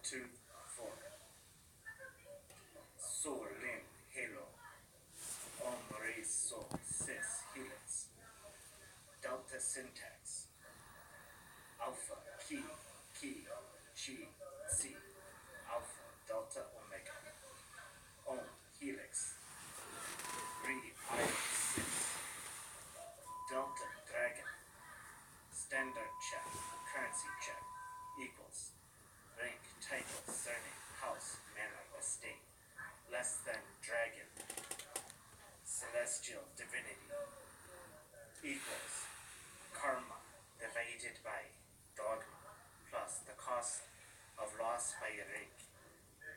2, 4. Sol, lim, halo. Om, re, sol, cis, helix. Delta syntax. Alpha, chi, chi, c. Alpha, delta, omega. Om, helix. Re, iron, cis. Delta, dragon. Standard check, currency check, equals. Rank, title, surname, house, manor, estate. Less than dragon. Celestial divinity. Equals. Karma divided by dogma plus the cost of loss by rank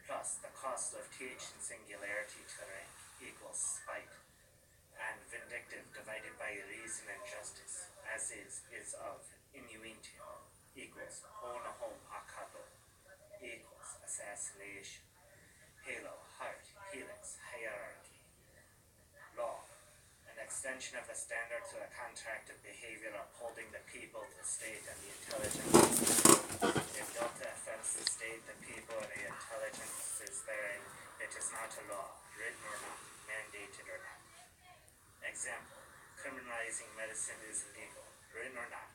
plus the cost of th in singularity to rank equals spite, and vindictive divided by reason and justice as is of inuentia equals hona hom akado equals assassination. Halo, heart, helix, hierarchy. Law, an extension of the standard to the contract of behavior upholding the people, the state, and the intelligence. If delta offends the state, the people, or the intelligence is therein, it is not a law, written or not, mandated or not. Example, criminalizing medicine is illegal, written or not,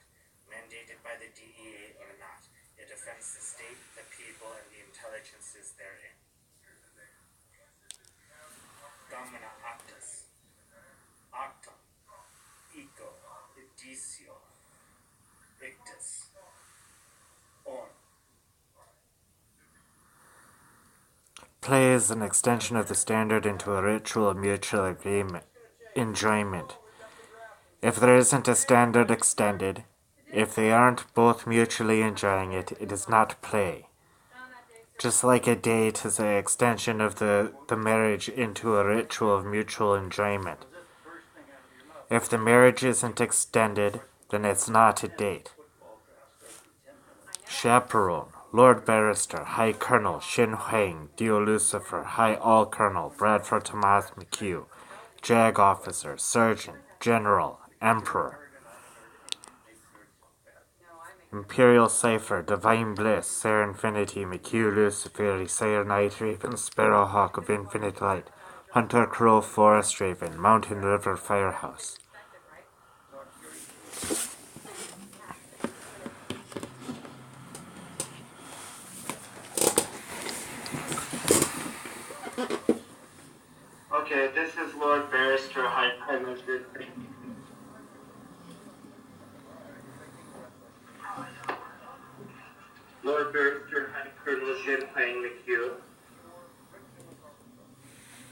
mandated by the DEA or not. It offends the state, the people, and the intelligences therein. Domina actus. Octum. Eco. Edicio. Ictus. On. Play is an extension of the standard into a ritual of mutual agreement, enjoyment. If there isn't a standard extended, if they aren't both mutually enjoying it, it is not play. Just like a date is an extension of the marriage into a ritual of mutual enjoyment. If the marriage isn't extended, then it's not a date. Chaperone, Lord Barrister, High Colonel, Shin Huang, Dio Lucifer, High All Colonel, Bradford Tomas McHugh, JAG Officer, Surgeon, General, Emperor. Imperial Cipher, Divine Bliss, Sir Infinity, McHugh Lucifer, Sire Night Raven, Sparrowhawk of Infinite Light, Hunter Crow Forest Raven, Mountain River Firehouse. Okay, this is Lord Barrister, High Colonel. Lord Barrister, High Colonel Shin Huang McHugh.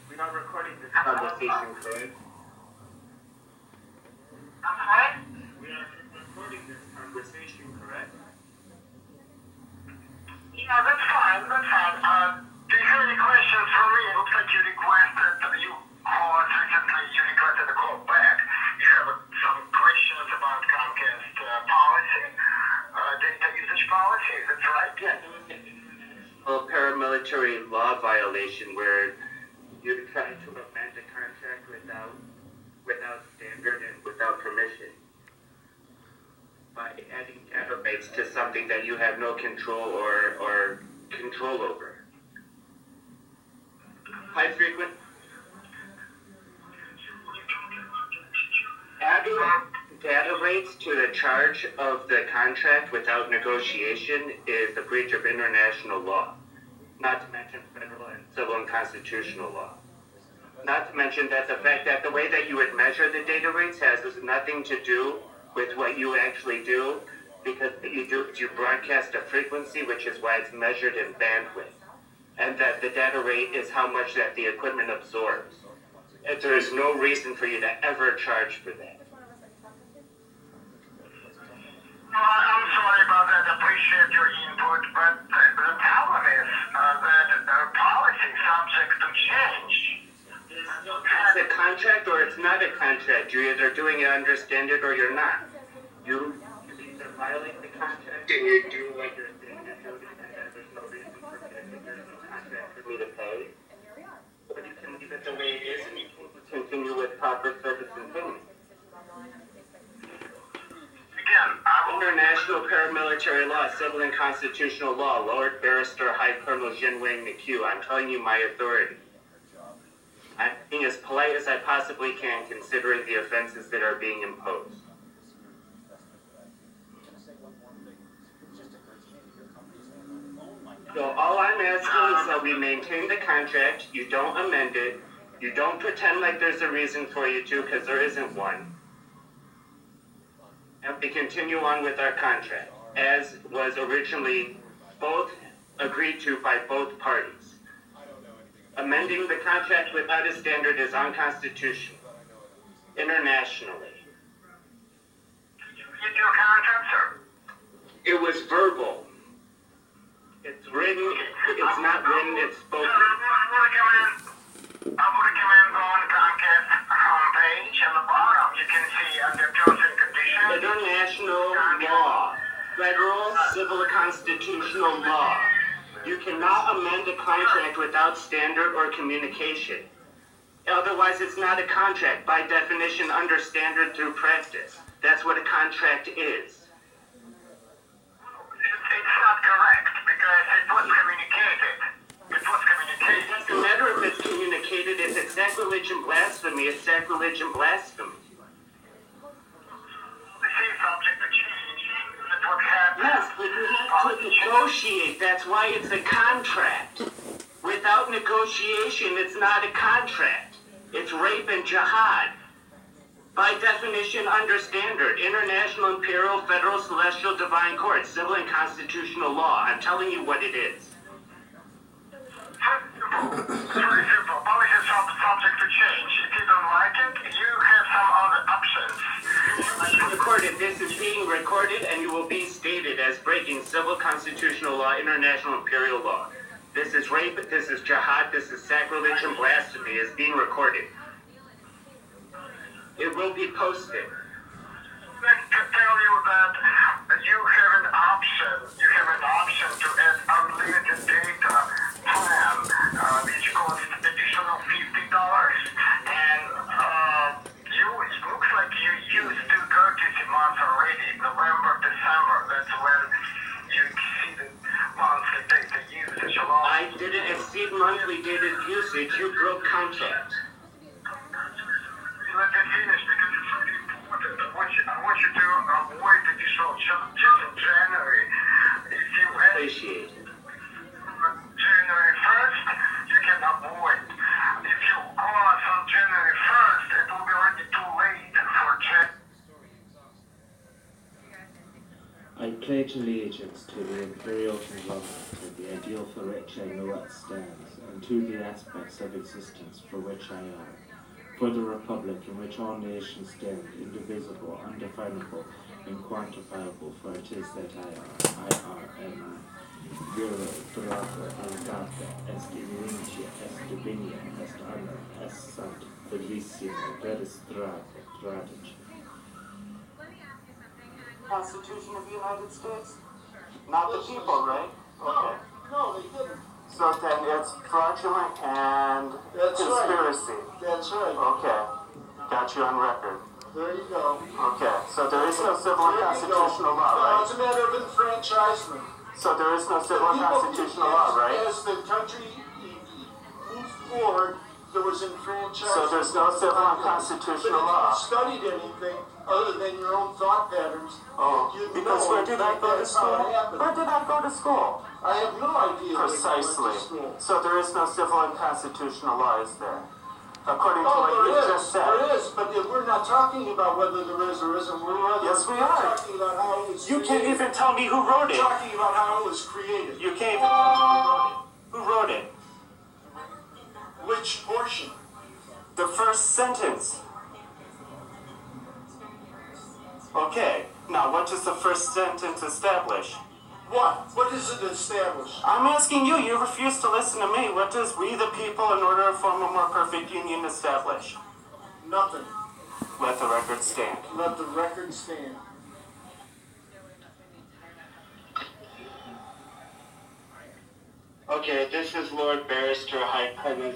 We're not recording this conversation, correct? I'm sorry? We are recording this conversation, correct? Yeah, that's fine, that's fine. Do you have any questions for me? It looks like you requested, you called recently, you requested a call back. You have some questions about Comcast policy, data usage policy, is that right? Yeah, a paramilitary law violation where you tried to amend the contract without standard and without permission by adding data rates to something that you have no control or control over. High frequent. Adding data rates to the charge of the contract without negotiation is a breach of international law, not to mention federal and civil and constitutional law. Not to mention that the fact that the way that you would measure the data rates has nothing to do with what you actually do, because you broadcast a frequency, which is why it's measured in bandwidth, and that the data rate is how much that the equipment absorbs. And there is no reason for you to ever charge for that. I'm sorry about that. Appreciate your input, but the problem is that our policy is subject to change. It's a contract or it's not a contract. You're either doing it under standard or you're not. You either violate the contract and you do what you're saying to do, and there's no reason for me to there's no contract for me to pay. Or you can leave it the way it is and you can continue with proper service and payment. Again, I will... International paramilitary military law, civil and constitutional law, Lord Barrister High Colonel Jinwang McHugh. I'm telling you my authority. I'm being as polite as I possibly can, considering the offenses that are being imposed. So all I'm asking is that we maintain the contract, you don't amend it, you don't pretend like there's a reason for you to, because there isn't one. And we continue on with our contract, as was originally both agreed to by both parties. Amending the contract without a standard is unconstitutional, internationally. You do a contract, sir? It was verbal. It's written, it's not written, it's spoken. I would recommend going to Comcast homepage on the bottom. You can see under terms and conditions. International law, federal civil constitutional law. You cannot amend a contract without standard or communication. Otherwise, it's not a contract. By definition, under standard through practice. That's what a contract is. It's not correct because it was communicated. It was communicated. It doesn't matter if it's communicated. If it's sacrilege and blasphemy, it's sacrilege and blasphemy. This is subject to change. That's what happened. Yes, but you have to negotiate. That's why it's a contract. Without negotiation, it's not a contract. It's rape and jihad. By definition, under standard, international, imperial, federal, celestial, divine court, civil and constitutional law. I'm telling you what it is. It's very simple. Policy is subject to change. If you don't like it, you have some other options. Recorded. This is being recorded, and you will be stated as breaking civil, constitutional law, international, imperial law. This is rape. This is jihad. This is sacrilege and blasphemy. Is being recorded. It will be posted. To tell you that you have an option. You have an option to add unlimited data plan, which costs additional $50. And it looks like you used 2 courtesy months already. November, December. That's when you exceeded monthly data usage alone. I didn't exceed monthly data usage. You broke contract. Let me finish because it's really important. I want you to avoid additional charges in January. If you have Appreciate it. January 1st, you can avoid. If you call us on January 1st, it will be already too late for January. I pledge allegiance to the imperial conglomerate, to the ideal for which I know it stands, and to the aspects of existence for which I am. For the republic in which all nations stand, indivisible, undefinable, inquantifiable, for it is that I, Vero, Draco, Algata, est Irincia, est Divinia, est Honor, est Sant, Bellissimo, Veris Draco, Tradici. Constitution of the United States? Not the people, right? Okay. No, they didn't. So then it's fraudulent and That's conspiracy. That's right. Okay. Got you on record. There you go. Okay. So there is no civil and There you constitutional go. law, No, right? it's a matter of enfranchisement. So there is no civil and constitutional law, right? As the country moved forward, there was enfranchisement. So there's no civil and constitutional law. But if you studied anything other than your own thought patterns, Oh, you'd because know where did I go to that's school? how it happened. Where did I go to school? I have no idea where you Precisely. went to school. So there is no civil and constitutional law, is there? According to Oh, what you there just is, said. there is, but we're not talking about whether there is or isn't. Yes, we We're are. talking about how it was You can't created. even tell me who wrote We're it. talking about how it was created. You can't even tell me who wrote it. Who wrote it? Which portion? The first sentence. Okay, now what does the first sentence establish? What? What does it establish? I'm asking you, you refuse to listen to me. What does we the people in order to form a more perfect union establish? Nothing. Let the record stand. Let the record stand. Okay, this is Lord Barrister High Colonel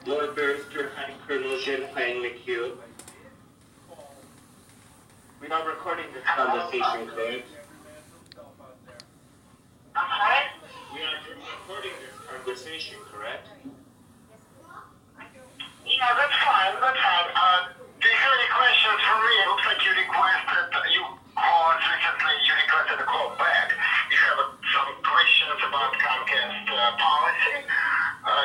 Lord Barrister High Colonel Jin Huang McHugh. We are recording this conversation, correct? I'm sorry? We are recording this conversation, correct? Yeah, that's fine. Do you have any questions for me? It looks like you called recently, you requested a call back. You have some questions about Comcast policy,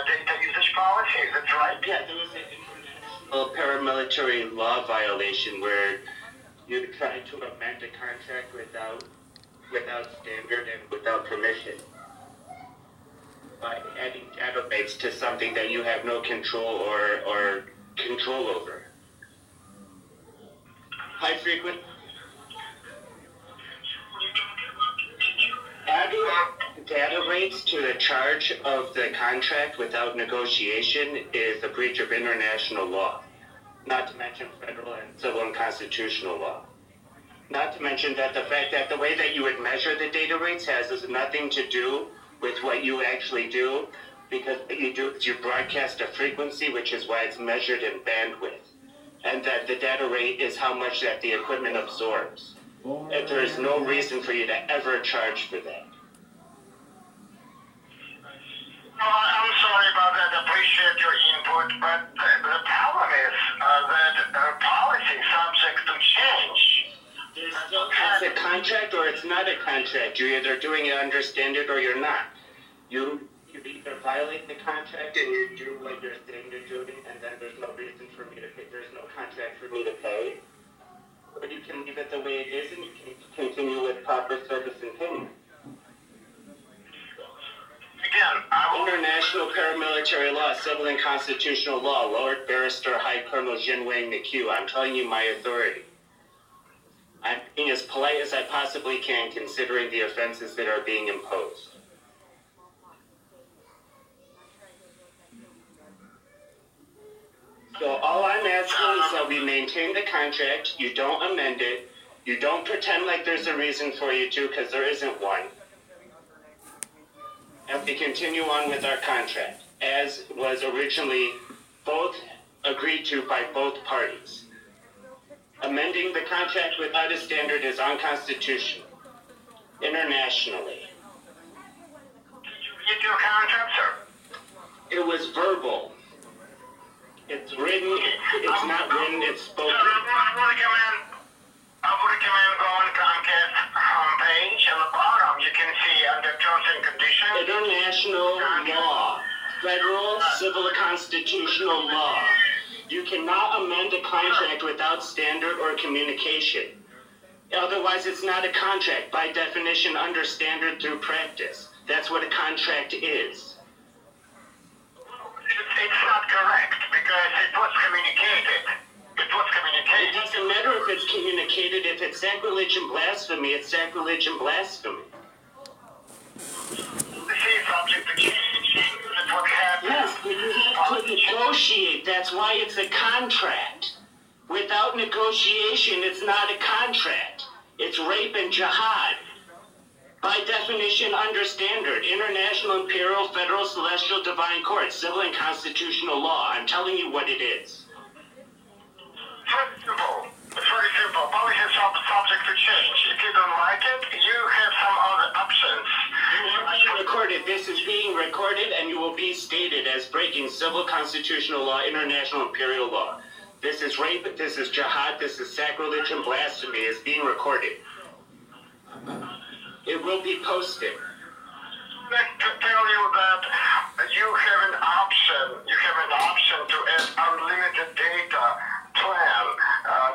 data usage policy, is that right? Yeah, there was an international paramilitary law violation where you tried to amend a contract without standard and without permission by adding database to something that you have no control or control over. High frequent. Adding data rates to the charge of the contract without negotiation is a breach of international law, not to mention federal and civil and constitutional law. Not to mention that the fact that the way that you would measure the data rates has nothing to do with what you actually do, because what you do is you broadcast a frequency, which is why it's measured in bandwidth, and that the data rate is how much that the equipment absorbs. And there is no reason for you to ever charge for that. I'm sorry about that. Appreciate your input, but the problem is that policy is subject to change. It's a contract or it's not a contract. You're either doing it under standard or you're not. You either violate the contract and you do what you're saying you're doing, and then there's no reason for me to pay. There's no contract for me to pay. Or you can leave it the way it is and you can continue with proper service and payment. Again, International paramilitary law, civil and constitutional law, Lord Barrister High Colonel Jin Wang McHugh. I'm telling you my authority. I'm being as polite as I possibly can, considering the offenses that are being imposed. So all I'm asking is that we maintain the contract, you don't amend it, you don't pretend like there's a reason for you to, because there isn't one. And we continue on with our contract, as was originally both agreed to by both parties. Amending the contract without a standard is unconstitutional, internationally. did you read your contract, sir? It was verbal. It's written, it's not written, it's spoken. I would recommend going to Comcast homepage. On the bottom, you can see under terms and conditions. International law, federal civil constitutional law. You cannot amend a contract without standard or communication. Otherwise, it's not a contract. By definition, under standard through practice. That's what a contract is. It's not correct because it was communicated. It was It communicated. doesn't matter if it's communicated. If it's sacrilege and blasphemy, it's sacrilege and blasphemy. This is subject to change. That's what happened. Yes, but you have to negotiate. That's why it's a contract. Without negotiation, it's not a contract. It's rape and jihad. By definition, under standard, international, imperial, federal, celestial, divine court, civil and constitutional law. I'm telling you what it is. Very simple. It's very simple. Policy is subject to change. If you don't like it, you have some other options. Recorded. This is being recorded and you will be stated as breaking civil constitutional law, international imperial law. This is rape, this is jihad, this is sacrilege and blasphemy. It's being recorded. It will be posted. Like to tell you that you have an option. You have an option to add unlimited data plan,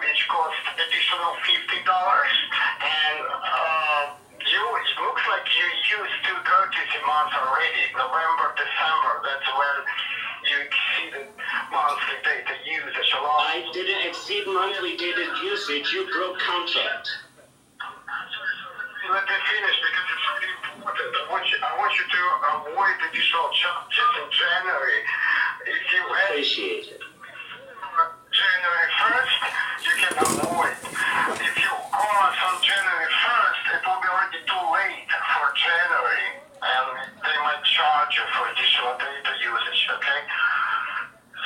which costs additional $50, and it looks like you used 2 courtesy months already. November, December. That's when you exceeded monthly data usage along. I didn't exceed monthly data usage. You broke contract. Let me finish because it's really important. I want you to avoid additional charges in January. If you add Appreciate it. January 1st, you can avoid. If you call us on January 1st, it will be already too late for January, and they might charge you for additional data usage, okay?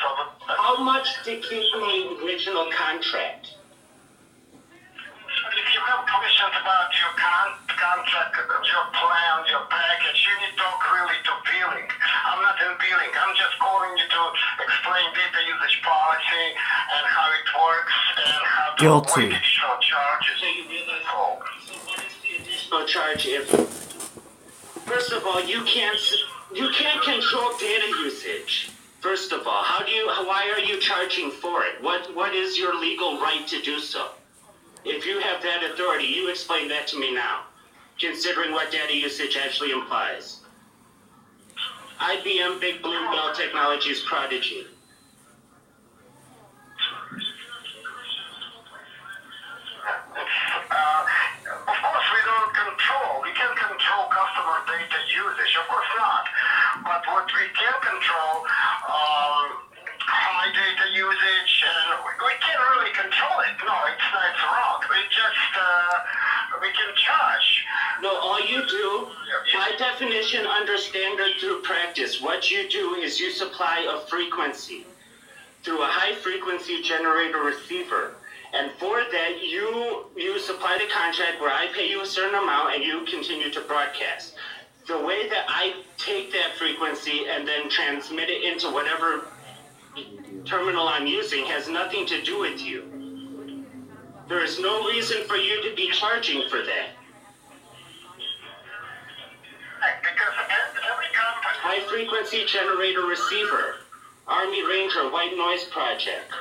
So How much to keep my original contract. If you have questions about your contract, your plan, your package, you need to talk really to billing. I'm not in billing. I'm just calling you to explain data usage policy and how it works and how to Guilty. avoid additional charges. So you realize, so what is the additional charge if, first of all, you can't control data usage. First of all, why are you charging for it? What is your legal right to do so? If you have that authority, you explain that to me now, considering what data usage actually implies. IBM Big Blue Bell Technologies Prodigy. Of course, we can't control customer data usage, of course not. But what we can control, high data usage, and we can't really control it. No, it's wrong. We can charge. No, all you do, by definition, under standard through practice, what you do is you supply a frequency through a high frequency generator receiver. And for that, you supply the contract where I pay you a certain amount and you continue to broadcast. The way that I take that frequency and then transmit it into whatever terminal I'm using has nothing to do with you. There is no reason for you to be charging for that. Because every company... High frequency generator receiver, Army Ranger White Noise Project.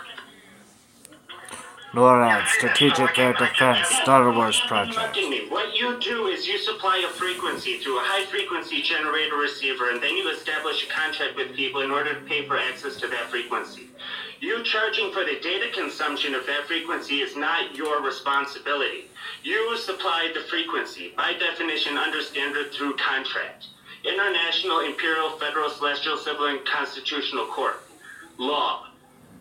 NORAD, Strategic Air Defense, Star Wars Project. Interrupting me. What you do is you supply a frequency through a high frequency generator receiver, and then you establish a contract with people in order to pay for access to that frequency. You charging for the data consumption of that frequency is not your responsibility. You supplied the frequency, by definition under standard through contract. International, Imperial, Federal, Celestial, Civil, and Constitutional Court. Law.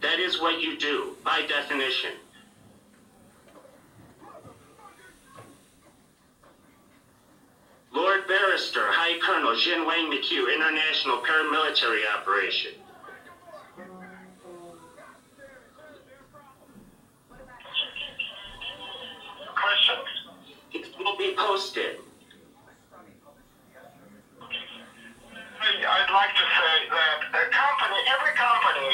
That is what you do, by definition. Lord Barrister, High Colonel Jin Wang McHugh, International Paramilitary Operation. Questions? It will be posted. I'd like to say that every company,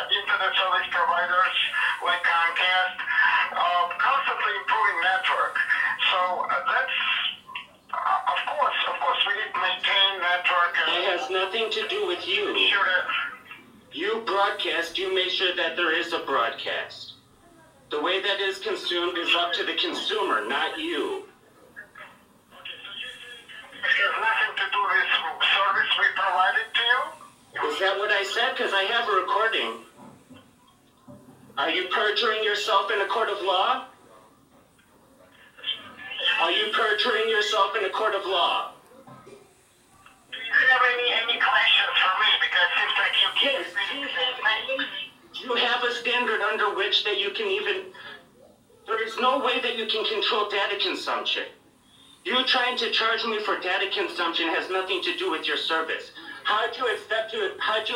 internet service providers like Comcast, constantly improving network. So that's, of course, we need to maintain network. It has nothing to do with you. Sure. You broadcast, you make sure that there is a broadcast. The way that is consumed is up to the consumer, not you. It has nothing to do with service we provided to you. Is that what I said? Because I have a recording. Are you perjuring yourself in a court of law? Are you perjuring yourself in a court of law? Do you have any questions for me? Because it seems like you can't You have a standard under which that you can even... There is no way that you can control data consumption. You trying to charge me for data consumption has nothing to do with your service. How do you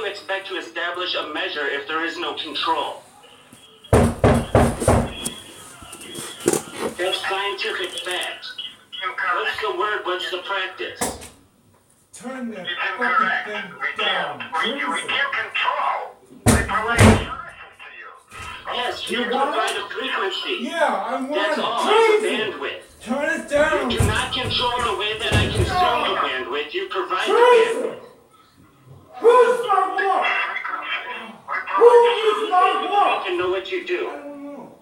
expect to establish a measure if there is no control? That's scientific fact. What's the word? What's the practice? Turn that It's fucking incorrect. thing We down. can't control. We provide services to you. Yes, you provide a frequency. Yeah, I want That's it. all. Crazy. Bandwidth. Turn it down. You do not control the way that I consume the bandwidth. You provide the Crazy. bandwidth. Who's my what? Who is my what? You know what you I do. don't know.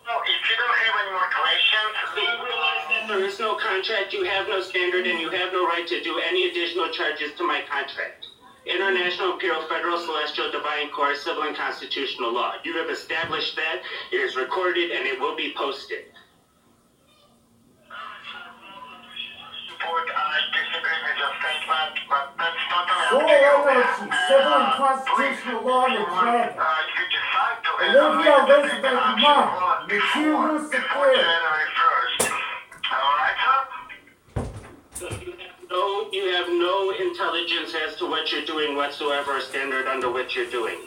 So if you don't have any more questions, So you realize that there is no contract, you have no standard, and you have no right to do any additional charges to my contract. International, Imperial, Federal, Celestial, Divine Court, Civil, and Constitutional Law. You have established that, it is recorded, and it will be posted. I disagree with your statement, but that's totally Full up to you. energy, civil and constitutional law and dragon. If you decide to Olivia elevate Elizabeth the option Mott, before Machiru January Secure. 1st. All right, sir? So you have no no intelligence as to what you're doing whatsoever, or standard under which you're doing.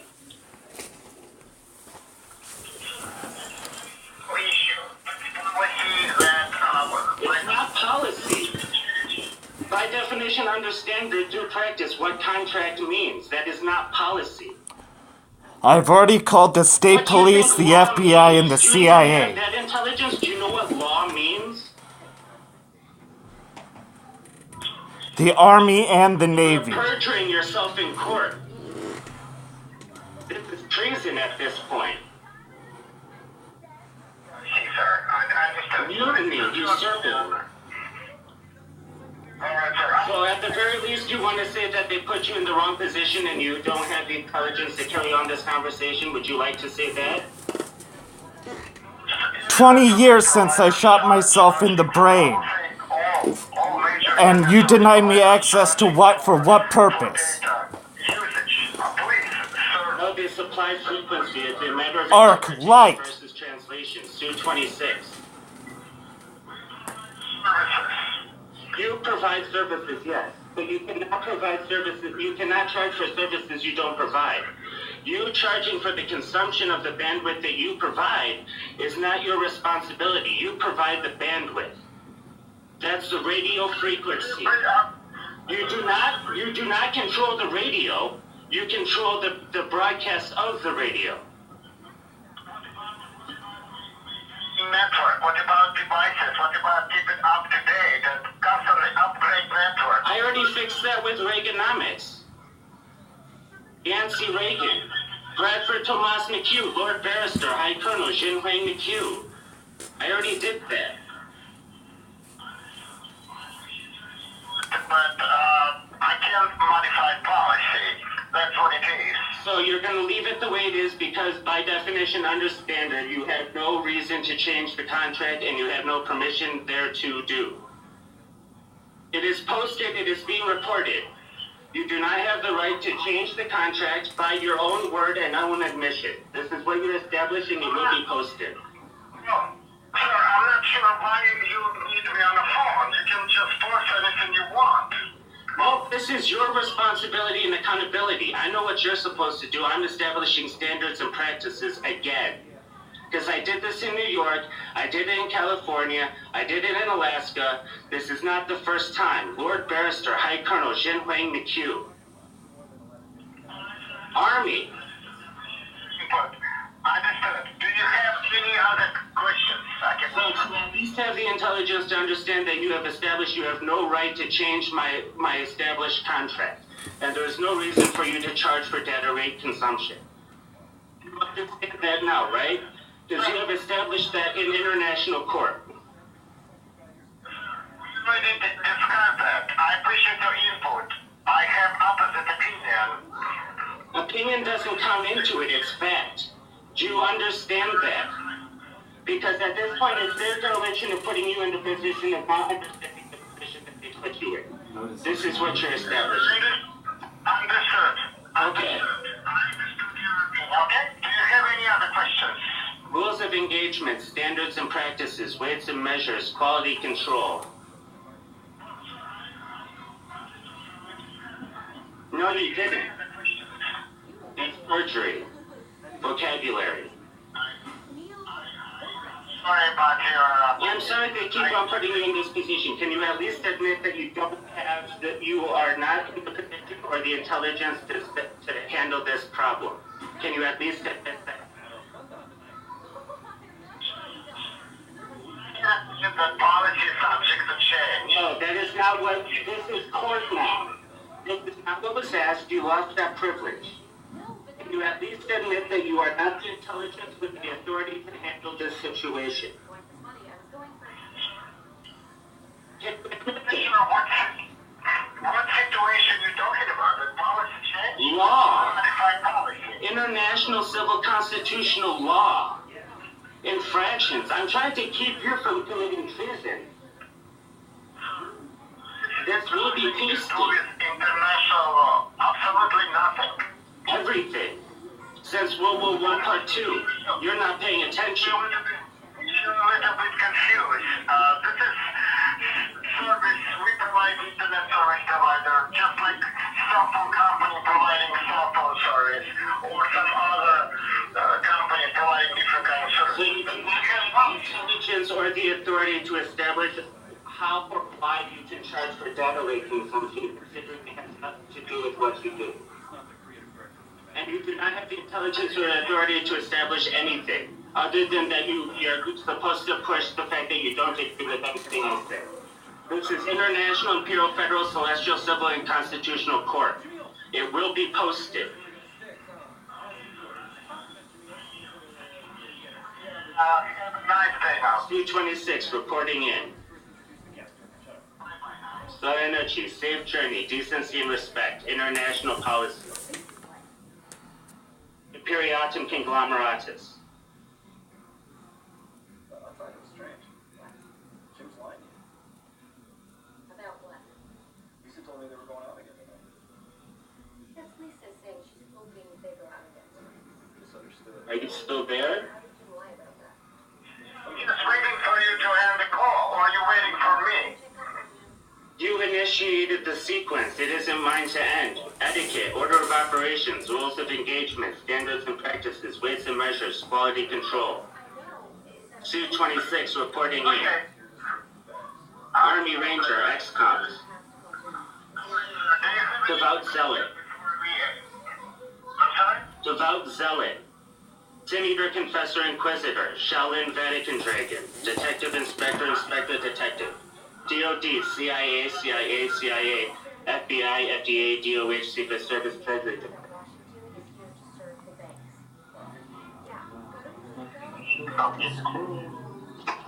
It's not policy. By definition, under standard due practice, what contract means. That is not policy. I've already called the state police, the FBI, and the CIA. That intelligence, do you know what law means? The Army and the Navy. You're perjuring yourself in court. This is treason at this point. See, sir, I understood. Mutiny, usurping. Alright, sir. So at the very least, you want to say that they put you in the wrong position and you don't have the intelligence to carry on this conversation? Would you like to say that? 20 years since I shot myself in the brain. All major And you denied me access to what for what purpose? usage, please, sir. No, they supply frequency. It's a matter of Arc interpretation light. versus translation. Stu 26. Services. You provide services, yes, but you cannot provide services. You cannot charge for services you don't provide. You charging for the consumption of the bandwidth that you provide is not your responsibility. You provide the bandwidth. That's the radio frequency. You do not control the radio. You control the broadcast of the radio. Network. What about devices? What about keeping up to date and constantly upgrade network? I already fixed that with Reaganomics. Yancy Reagan, Bradford Tomas McHugh, Lord Barrister, High Colonel Jin Huang McHugh. I already did that. But I can't modify policy. That's what it is. So you're going to leave it the way it is because by definition, under standard, you have no reason to change the contract and you have no permission there to do. It is posted, it is being reported. You do not have the right to change the contract by your own word and own admission. This is what you're establishing, it will be posted. No. Sir, I'm not sure why you need me on the phone. You can just force anything you want. Well, this is your responsibility and accountability. I know what you're supposed to do. I'm establishing standards and practices again. Because I did this in New York, I did it in California, I did it in Alaska. This is not the first time. Lord Barrister, High Colonel Jin Huang McHugh. Army. But understood. Do you have any other questions? I can So to at least have the intelligence to understand that you have established you have no right to change my established contract. And there is no reason for you to charge for data rate consumption. You understand that now, right? Because you have established that in international court. We already discussed that. I appreciate your input. I have opposite opinion. Opinion doesn't come into it, it's fact. Do you understand that? Because at this point, it's their dereliction of putting you in the position of not understanding the position that they put you in. This is what you're establishing. Understood. Okay. Okay. Do you have any other questions? Rules of engagement, standards and practices, weights and measures, quality control. No, you didn't. It's perjury. Vocabulary. Sorry about your... I'm sorry they keep on putting you in this position. Can you at least admit that you don't have, that you are not in the position or the intelligence to handle this problem? Can you at least admit that? The policy is subject to change. No, that is not what, this is court now. This is not what was asked, you lost that privilege. Can you at least admit that you are not the intelligence with the authority to handle this situation? What situation you talking about? The policy change? Law. Modified policy. International civil constitutional law. Infractions. I'm trying to keep you from committing treason. This will be Do tasty. with international law. Absolutely nothing. Everything. Since World War I Part 2, you're not paying attention. You're a little bit confused. This is service we provide like internet service provider, just like cell phone company providing cell phone service, or some other company providing different kind of So service. you do not have the intelligence or the authority to establish how or why you can charge for data leaking something, considering it has nothing to do with what you do. And you do not have the intelligence or authority to establish anything, other than that you're supposed to push the fact that you don't agree with everything I say. This is International Imperial Federal Celestial Civil and Constitutional Court. It will be posted. Nice day now. C-26 reporting in. Sonochi, safe journey, decency and respect, international policy. Imperiatum conglomeratus. I thought it was strange. Jim's lying. About what? Lisa told me they were going out again tonight. That's Lisa saying she's hoping they go out again. Misunderstood. Are you still there? Why would you lie about that? Just waiting for you to end the call, or are you waiting for me? You initiated the sequence. It isn't mine to end. Etiquette, order of operations, rules of engagement, standards and practices, weights and measures, quality control. Su-26 reporting in. Okay. Army Ranger, XCOMs. Devout Zealot. I'm sorry? Devout Zealot. Sin Eater, Confessor, Inquisitor. Shaolin, Vatican Dragon. Detective, Inspector, Inspector, Detective. DOD, CIA, CIA, CIA. FBI, FDA, DOH, Secret Service, Treasury Department.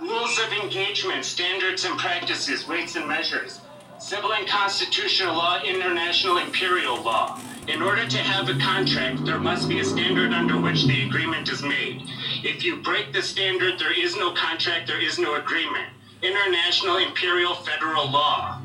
Rules of engagement, standards and practices, weights and measures. Civil and constitutional law, international imperial law. In order to have a contract, there must be a standard under which the agreement is made. If you break the standard, there is no contract, there is no agreement. International imperial federal law.